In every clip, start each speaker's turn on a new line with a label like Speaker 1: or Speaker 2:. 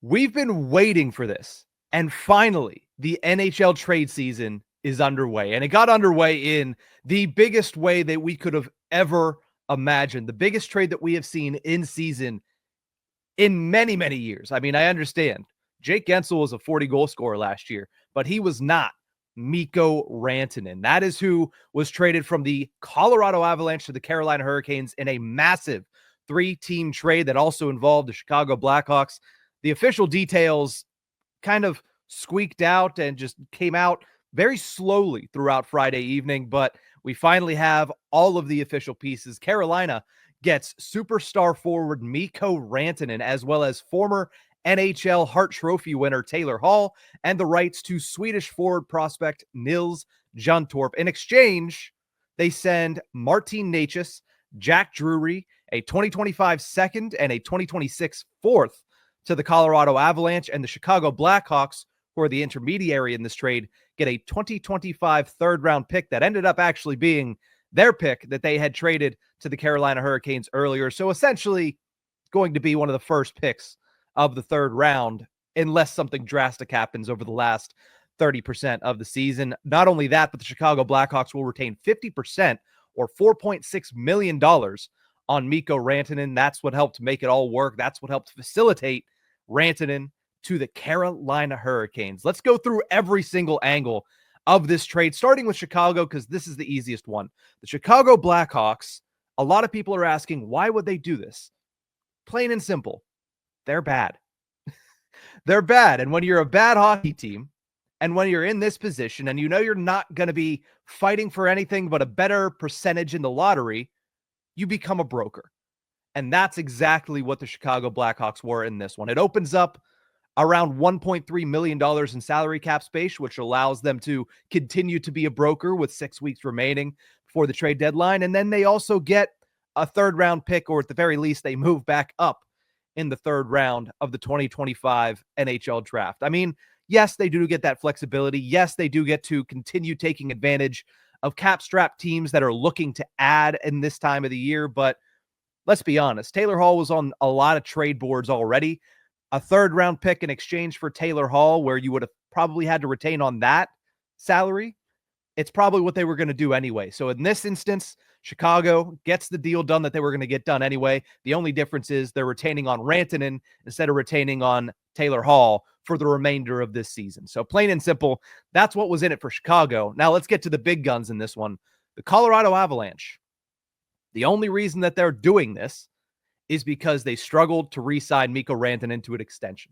Speaker 1: We've been waiting for this, and finally, the NHL trade season is underway, and it got underway in the biggest way that we could have ever imagined, the biggest trade that we have seen in season in many, many years. I mean, I understand Jake Gensel was a 40-goal scorer last year, but he was not Mikko Rantanen. That is who was traded from the Colorado Avalanche to the Carolina Hurricanes in a massive 3-team trade that also involved the Chicago Blackhawks. The official details kind of squeaked out and just came out very slowly throughout Friday evening, but we finally have all of the official pieces. Carolina gets superstar forward Mikko Rantanen, as well as former NHL Hart Trophy winner Taylor Hall, and the rights to Swedish forward prospect Nils Juntorp. In exchange, they send Martin Necas, Jack Drury, a 2025 second and a 2026 fourth to the Colorado Avalanche, and the Chicago Blackhawks, who are the intermediary in this trade, get a 2025 third-round pick that ended up actually being their pick that they had traded to the Carolina Hurricanes earlier. So essentially going to be one of the first picks of the third round, unless something drastic happens over the last 30% of the season. Not only that, but the Chicago Blackhawks will retain 50% or $4.6 million on Mikko Rantanen. That's what helped make it all work. That's what helped facilitate Rantanen to the Carolina Hurricanes. Let's go through every single angle of this trade, starting with Chicago, because this is the easiest one. The Chicago Blackhawks, a lot of people are asking, why would they do this? Plain and simple, they're bad. They're bad. And when you're a bad hockey team, and when you're in this position, and you know you're not going to be fighting for anything but a better percentage in the lottery, you become a broker. And that's exactly what the Chicago Blackhawks were in this one. It opens up around $1.3 million in salary cap space, which allows them to continue to be a broker with 6 weeks remaining before the trade deadline. And then they also get a third-round pick, or at the very least, they move back up in the third round of the 2025 NHL draft. I mean, yes, they do get that flexibility. Yes, they do get to continue taking advantage of cap-strapped teams that are looking to add in this time of the year. But let's be honest, Taylor Hall was on a lot of trade boards already. A third-round pick in exchange for Taylor Hall, where you would have probably had to retain on that salary, it's probably what they were going to do anyway. So in this instance, Chicago gets the deal done that they were going to get done anyway. The only difference is they're retaining on Rantanen instead of retaining on Taylor Hall for the remainder of this season. So plain and simple, that's what was in it for Chicago. Now let's get to the big guns in this one. The Colorado Avalanche. The only reason that they're doing this is because they struggled to re-sign Mikko Rantanen to an extension.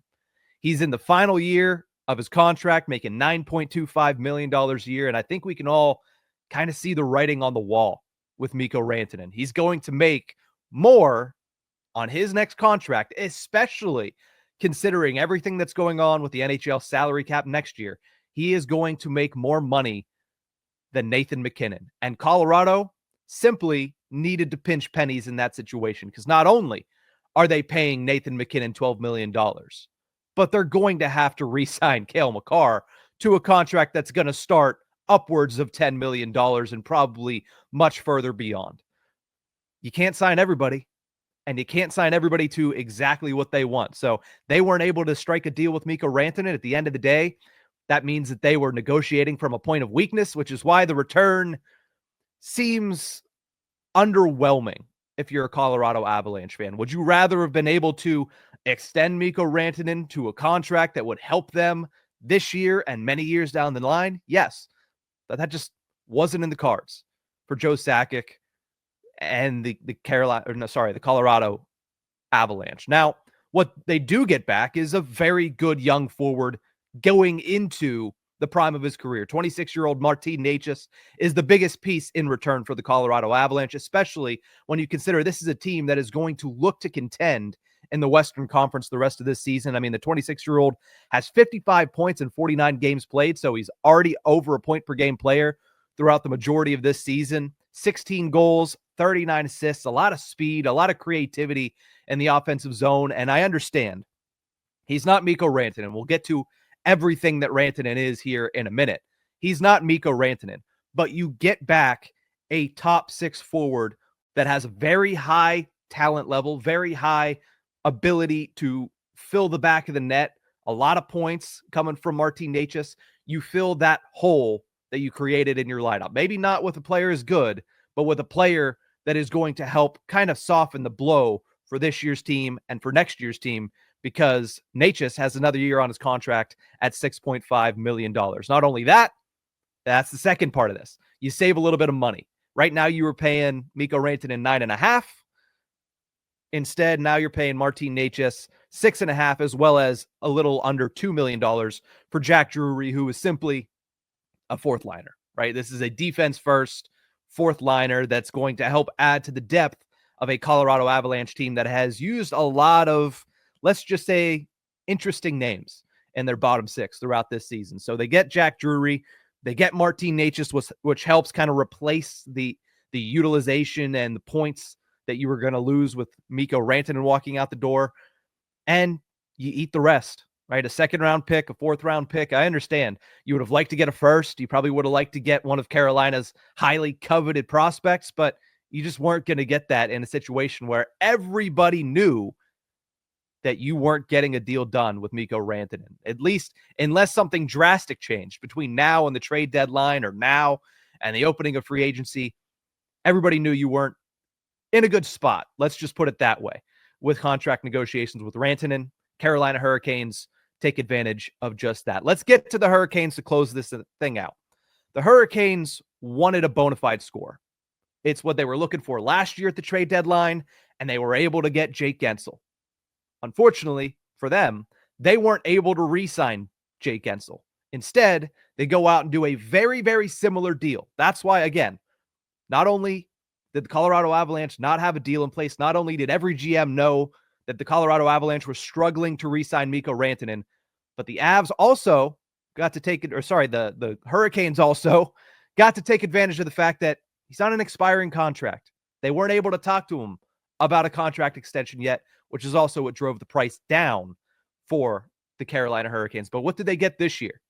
Speaker 1: He's in the final year of his contract, making $9.25 million a year, and I think we can all kind of see the writing on the wall with Mikko Rantanen. He's going to make more on his next contract, especially considering everything that's going on with the NHL salary cap next year. He is going to make more money than Nathan MacKinnon. And Colorado simply needed to pinch pennies in that situation, because not only are they paying Nathan MacKinnon $12 million, but they're going to have to re-sign Cale Makar to a contract that's going to start upwards of $10 million and probably much further beyond. You can't sign everybody, and you can't sign everybody to exactly what they want. So they weren't able to strike a deal with Mikko Rantanen. At the end of the day, that means that they were negotiating from a point of weakness, which is why the return seems underwhelming if you're a Colorado Avalanche fan. Would you rather have been able to extend Mikko Rantanen to a contract that would help them this year and many years down the line? Yes, but that just wasn't in the cards for Joe Sakic and the Colorado Avalanche. Now, what they do get back is a very good young forward going into the prime of his career. 26-year-old Martin Necas is the biggest piece in return for the Colorado Avalanche, especially when you consider this is a team that is going to look to contend in the Western Conference the rest of this season. I mean, the 26-year-old has 55 points in 49 games played, so he's already over a point-per-game player throughout the majority of this season. 16 goals, 39 assists, a lot of speed, a lot of creativity in the offensive zone, and I understand he's not Mikko Rantanen. We'll get to everything that Rantanen is here in a minute. He's not Mikko Rantanen, but you get back a top 6 forward that has a very high talent level, very high ability to fill the back of the net. A lot of points coming from Martin Necas. You fill that hole that you created in your lineup. Maybe not with a player as good, but with a player that is going to help kind of soften the blow for this year's team and for next year's team, because Necas has another year on his contract at $6.5 million. Not only that, that's the second part of this. You save a little bit of money. Right now, you were paying Mikko Rantanen 9.5. Instead, now you're paying Martin Necas 6.5, as well as a little under $2 million for Jack Drury, who is simply a fourth liner, right? This is a defense first fourth liner that's going to help add to the depth of a Colorado Avalanche team that has used a lot of, let's just say, interesting names in their bottom six throughout this season. So they get Jack Drury, they get Martin Necas, which helps kind of replace the utilization and the points that you were going to lose with Mikko Rantanen walking out the door, and you eat the rest, right? A second-round pick, a fourth-round pick. I understand you would have liked to get a first. You probably would have liked to get one of Carolina's highly coveted prospects, but you just weren't going to get that in a situation where everybody knew that you weren't getting a deal done with Mikko Rantanen, at least unless something drastic changed between now and the trade deadline, or now and the opening of free agency. Everybody knew you weren't in a good spot. Let's just put it that way. With contract negotiations with Rantanen, Carolina Hurricanes take advantage of just that. Let's get to the Hurricanes to close this thing out. The Hurricanes wanted a bona fide score. It's what they were looking for last year at the trade deadline, and they were able to get Jake Guentzel. Unfortunately for them, they weren't able to re-sign Jake Guentzel. Instead, they go out and do a very, very similar deal. That's why, again, not only did the Colorado Avalanche not have a deal in place, not only did every GM know that the Colorado Avalanche were struggling to re-sign Mikko Rantanen, but the Avs also got to take it, or sorry, the Hurricanes also got to take advantage of the fact that he's on an expiring contract. They weren't able to talk to him about a contract extension yet, which is also what drove the price down for the Carolina Hurricanes. But what did they get this year?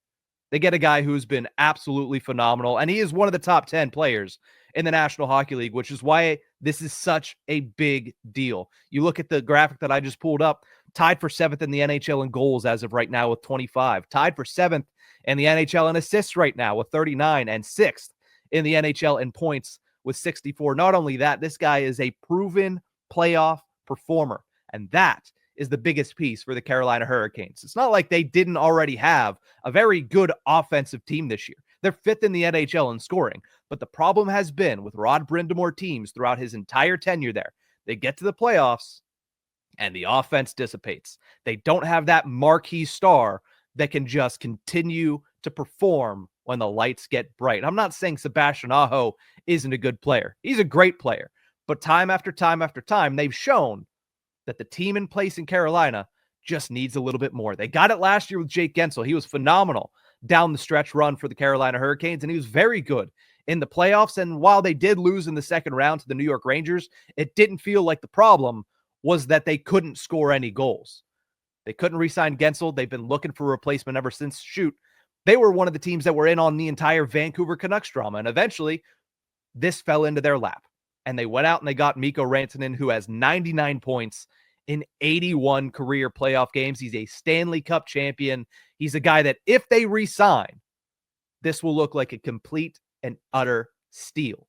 Speaker 1: They get a guy who's been absolutely phenomenal, and he is one of the top 10 players in the National Hockey League, which is why this is such a big deal. You look at the graphic that I just pulled up, tied for 7th in the NHL in goals as of right now with 25, tied for 7th in the NHL in assists right now with 39, and 6th in the NHL in points with 64. Not only that, this guy is a proven playoff performer, and that is the biggest piece for the Carolina Hurricanes. It's not like they didn't already have a very good offensive team this year. They're 5th in the NHL in scoring, but the problem has been with Rod Brind'Amour teams throughout his entire tenure there. They get to the playoffs, and the offense dissipates. They don't have that marquee star that can just continue to perform when the lights get bright. I'm not saying Sebastian Aho isn't a good player. He's a great player, but time after time after time, they've shown that the team in place in Carolina just needs a little bit more. They got it last year with Jake Guentzel. He was phenomenal down the stretch run for the Carolina Hurricanes, and he was very good in the playoffs. And while they did lose in the second round to the New York Rangers, it didn't feel like the problem was that they couldn't score any goals. They couldn't re-sign Guentzel. They've been looking for a replacement ever since. They were one of the teams that were in on the entire Vancouver Canucks drama, and eventually this fell into their lap. And they went out and they got Mikko Rantanen, who has 99 points in 81 career playoff games. He's a Stanley Cup champion. He's a guy that if they re-sign, this will look like a complete and utter steal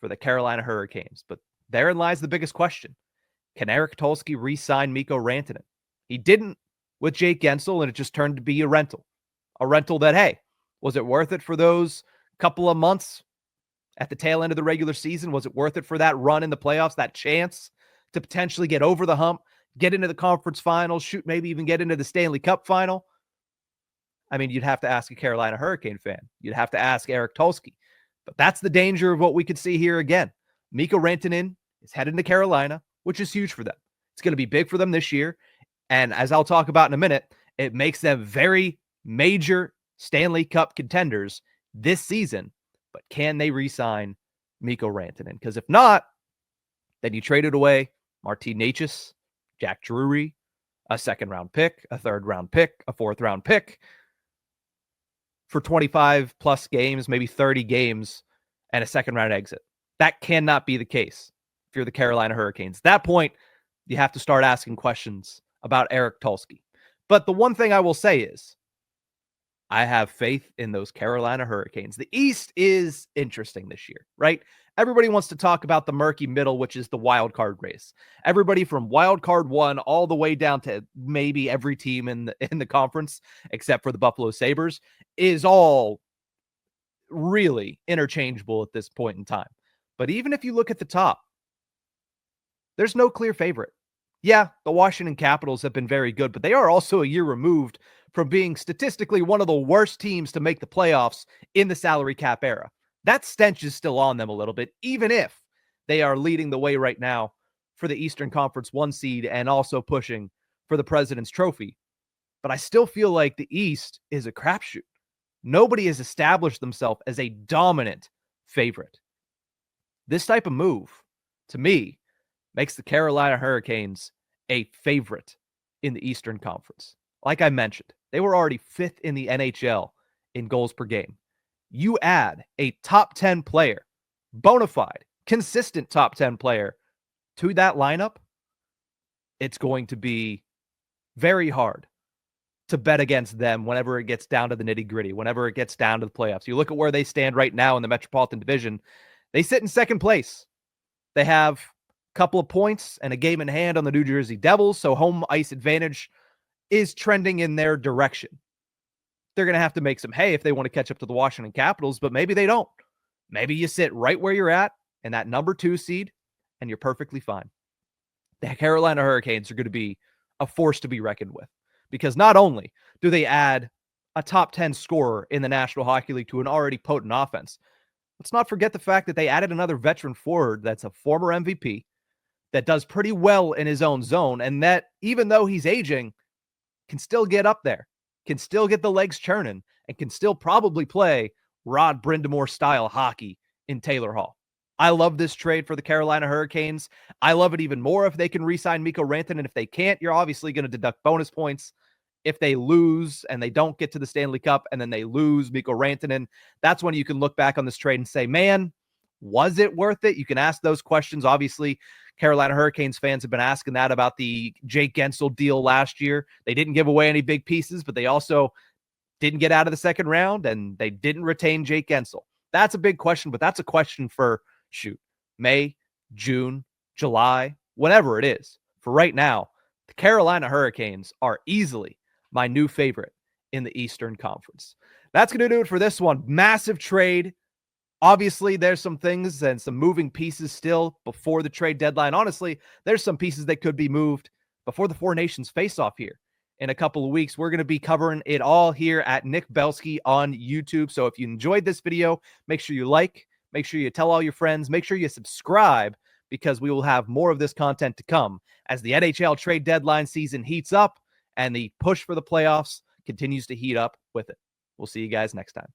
Speaker 1: for the Carolina Hurricanes. But therein lies the biggest question. Can Eric Tulsky re-sign Mikko Rantanen? He didn't with Jake Guentzel, and it just turned to be a rental. A rental that, hey, was it worth it for those couple of months at the tail end of the regular season? Was it worth it for that run in the playoffs, that chance to potentially get over the hump, get into the conference finals, maybe even get into the Stanley Cup final? I mean, you'd have to ask a Carolina Hurricane fan. You'd have to ask Eric Tulsky. But that's the danger of what we could see here again. Mikko Rantanen is headed to Carolina, which is huge for them. It's going to be big for them this year. And as I'll talk about in a minute, it makes them very major Stanley Cup contenders this season. But can they re-sign Mikko Rantanen? Because if not, then you traded away Martin Necas, Jack Drury, a second-round pick, a third-round pick, a fourth-round pick for 25-plus games, maybe 30 games, and a second-round exit. That cannot be the case if you're the Carolina Hurricanes. At that point, you have to start asking questions about Eric Tulsky. But the one thing I will say is I have faith in those Carolina Hurricanes. The East is interesting this year, right? Everybody wants to talk about the murky middle, which is the wild card race. Everybody from wild card 1 all the way down to maybe every team in the conference, except for the Buffalo Sabres, is all really interchangeable at this point in time. But even if you look at the top, there's no clear favorite. Yeah, the Washington Capitals have been very good, but they are also a year removed from being statistically one of the worst teams to make the playoffs in the salary cap era. That stench is still on them a little bit, even if they are leading the way right now for the Eastern Conference 1 seed and also pushing for the President's Trophy. But I still feel like the East is a crapshoot. Nobody has established themselves as a dominant favorite. This type of move, to me, makes the Carolina Hurricanes a favorite in the Eastern Conference. Like I mentioned, they were already 5th in the NHL in goals per game. You add a top 10 player, bona fide, consistent top 10 player to that lineup, it's going to be very hard to bet against them whenever it gets down to the nitty-gritty, whenever it gets down to the playoffs. You look at where they stand right now in the Metropolitan Division, they sit in second place. They have a couple of points and a game in hand on the New Jersey Devils, so home ice advantage is trending in their direction. They're going to have to make some hay if they want to catch up to the Washington Capitals, but maybe they don't. Maybe you sit right where you're at in that number 2 seed, and you're perfectly fine. The Carolina Hurricanes are going to be a force to be reckoned with, because not only do they add a top 10 scorer in the National Hockey League to an already potent offense, let's not forget the fact that they added another veteran forward that's a former MVP that does pretty well in his own zone, and that even though he's aging, can still get up there, can still get the legs churning, and can still probably play Rod Brind'Amour-style hockey in Taylor Hall. I love this trade for the Carolina Hurricanes. I love it even more if they can re-sign Mikko Rantanen. If they can't, you're obviously going to deduct bonus points. If they lose and they don't get to the Stanley Cup and then they lose Mikko Rantanen, that's when you can look back on this trade and say, man, was it worth it? You can ask those questions. Obviously, Carolina Hurricanes fans have been asking that about the Jake Gensel deal last year. They didn't give away any big pieces, but they also didn't get out of the second round, and they didn't retain Jake Gensel. That's a big question, but that's a question for, May, June, July, whenever it is. For right now, the Carolina Hurricanes are easily my new favorite in the Eastern Conference. That's going to do it for this one. Massive trade. Obviously, there's some things and some moving pieces still before the trade deadline. Honestly, there's some pieces that could be moved before the Four Nations face-off here in a couple of weeks. We're going to be covering it all here at Nick Belsky on YouTube. So if you enjoyed this video, make sure you like, make sure you tell all your friends, make sure you subscribe, because we will have more of this content to come as the NHL trade deadline season heats up and the push for the playoffs continues to heat up with it. We'll see you guys next time.